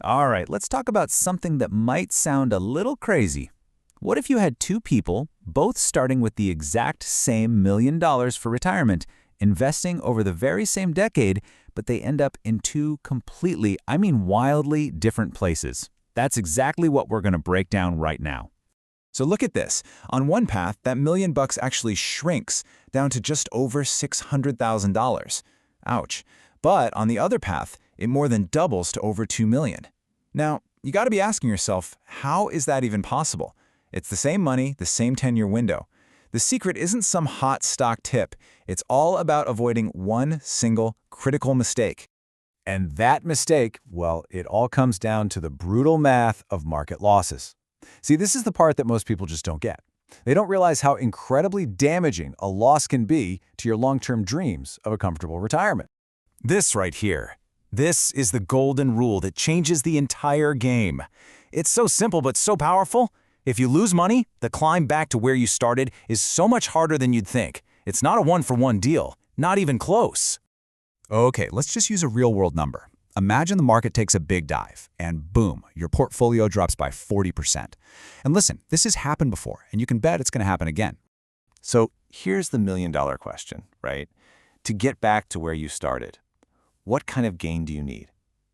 All right, let's talk about something that might sound a little crazy. What if you had two people, both starting with the exact same $1 million for retirement, investing over the very same decade, but they end up in two completely, wildly different places? That's exactly what we're going to break down right now. So look at this. On one path, that $1 million actually shrinks down to just over $600,000. Ouch. But on the other path, it more than doubles to over $2 million. Now, you got to be asking yourself, how is that even possible? It's the same money, the same 10-year window. The secret isn't some hot stock tip. It's all about avoiding one single critical mistake. And that mistake, well, it all comes down to the brutal math of market losses. See, this is the part that most people just don't get. They don't realize how incredibly damaging a loss can be to your long-term dreams of a comfortable retirement. This right here. This is the golden rule that changes the entire game. It's so simple but so powerful. If you lose money, the climb back to where you started is so much harder than you'd think. It's not a one-for-one deal, not even close. Okay, let's just use a real-world number. Imagine the market takes a big dive, and boom, your portfolio drops by 40%. And listen, this has happened before, and you can bet it's going to happen again. So here's the million-dollar question, right? To get back to where you started, what kind of gain do you need?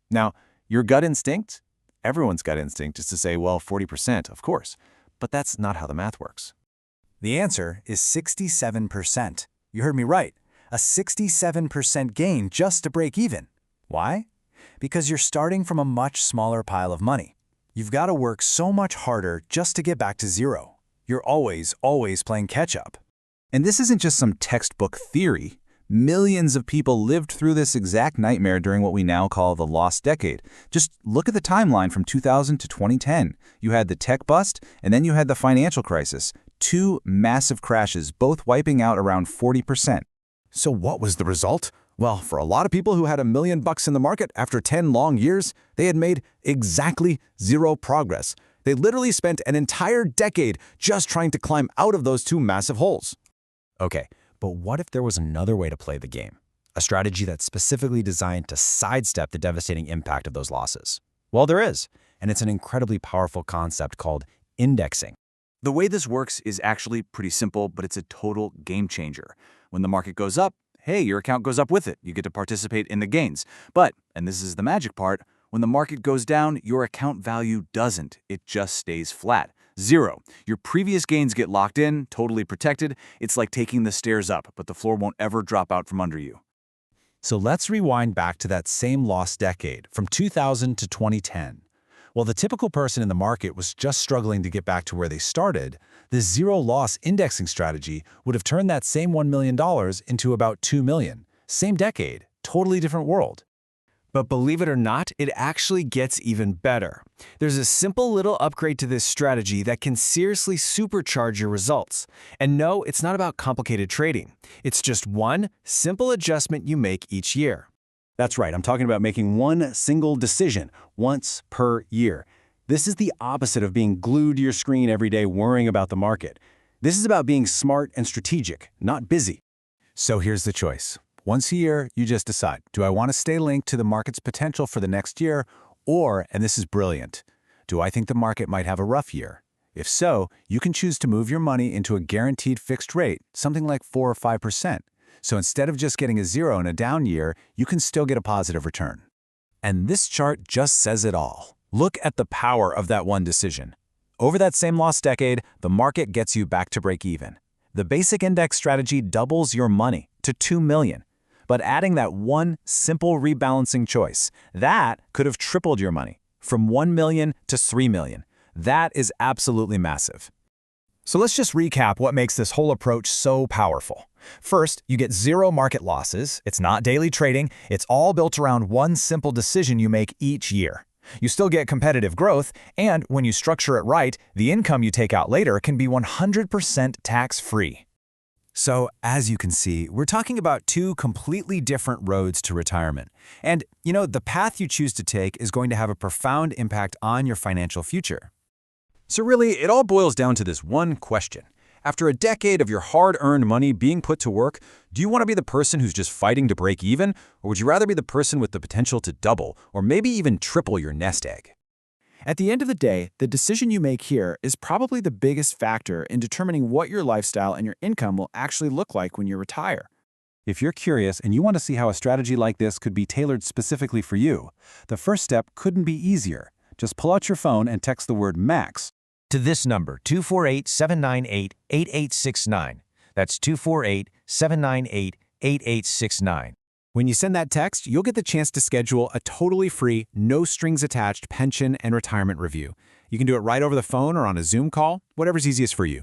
Now, your gut instinct, everyone's gut instinct is to say, well, 40%, of course. But that's not how the math works. The answer is 67%. You heard me right. A 67% gain just to break even. Why? Because you're starting from a much smaller pile of money. You've got to work so much harder just to get back to zero. You're always playing catch-up. And this isn't just some textbook theory. Millions of people lived through this exact nightmare during what we now call the lost decade. Just look at the timeline from 2000 to 2010. You had the tech bust, and then you had the financial crisis. Two massive crashes, both wiping out around 40%. So what was the result? Well, for a lot of people who had $1 million in the market after 10 long years, they had made exactly zero progress. They literally spent an entire decade just trying to climb out of those two massive holes. Okay, but what if there was another way to play the game? A strategy that's specifically designed to sidestep the devastating impact of those losses? Well, there is, and it's an incredibly powerful concept called indexing. The way this works is actually pretty simple, but it's a total game changer. When the market goes up, hey, your account goes up with it. You get to participate in the gains. But, and this is the magic part, when the market goes down, your account value doesn't. It just stays flat. Zero. Your previous gains get locked in, totally protected. It's like taking the stairs up, but the floor won't ever drop out from under you. So let's rewind back to that same lost decade, from 2000 to 2010. While the typical person in the market was just struggling to get back to where they started, the zero-loss indexing strategy would have turned that same $1 million into about $2 million. Same decade, totally different world. But believe it or not, it actually gets even better. There's a simple little upgrade to this strategy that can seriously supercharge your results. And no, it's not about complicated trading. It's just one simple adjustment you make each year. That's right, I'm talking about making one single decision once per year. This is the opposite of being glued to your screen every day worrying about the market. This is about being smart and strategic, not busy. So here's the choice. Once a year, you just decide, do I want to stay linked to the market's potential for the next year? Or, and this is brilliant, do I think the market might have a rough year? If so, you can choose to move your money into a guaranteed fixed rate, something like 4 or 5%. So instead of just getting a zero in a down year, you can still get a positive return. And this chart just says it all. Look at the power of that one decision. Over that same lost decade, the market gets you back to break even. The basic index strategy doubles your money to $2 million. But adding that one simple rebalancing choice, that could have tripled your money from $1 million to $3 million. That is absolutely massive. So let's just recap what makes this whole approach so powerful. First, you get zero market losses. It's not daily trading. It's all built around one simple decision you make each year. You still get competitive growth, and when you structure it right, the income you take out later can be 100% tax-free. So, as you can see, we're talking about two completely different roads to retirement. And, the path you choose to take is going to have a profound impact on your financial future. So really, it all boils down to this one question. After a decade of your hard-earned money being put to work, do you want to be the person who's just fighting to break even, or would you rather be the person with the potential to double or maybe even triple your nest egg? At the end of the day, the decision you make here is probably the biggest factor in determining what your lifestyle and your income will actually look like when you retire. If you're curious and you want to see how a strategy like this could be tailored specifically for you, the first step couldn't be easier. Just pull out your phone and text the word MAX To this number, 248-798-8869. That's 248-798-8869. When you send that text, you'll get the chance to schedule a totally free, no-strings-attached pension and retirement review. You can do it right over the phone or on a Zoom call, whatever's easiest for you.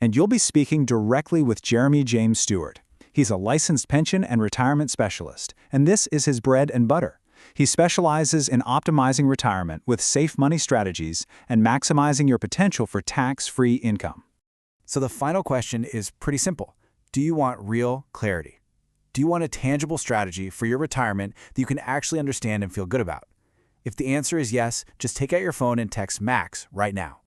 And you'll be speaking directly with Jeremy James Stewart. He's a licensed pension and retirement specialist, and this is his bread and butter. He specializes in optimizing retirement with safe money strategies and maximizing your potential for tax-free income. So the final question is pretty simple. Do you want real clarity? Do you want a tangible strategy for your retirement that you can actually understand and feel good about? If the answer is yes, just take out your phone and text MAX right now.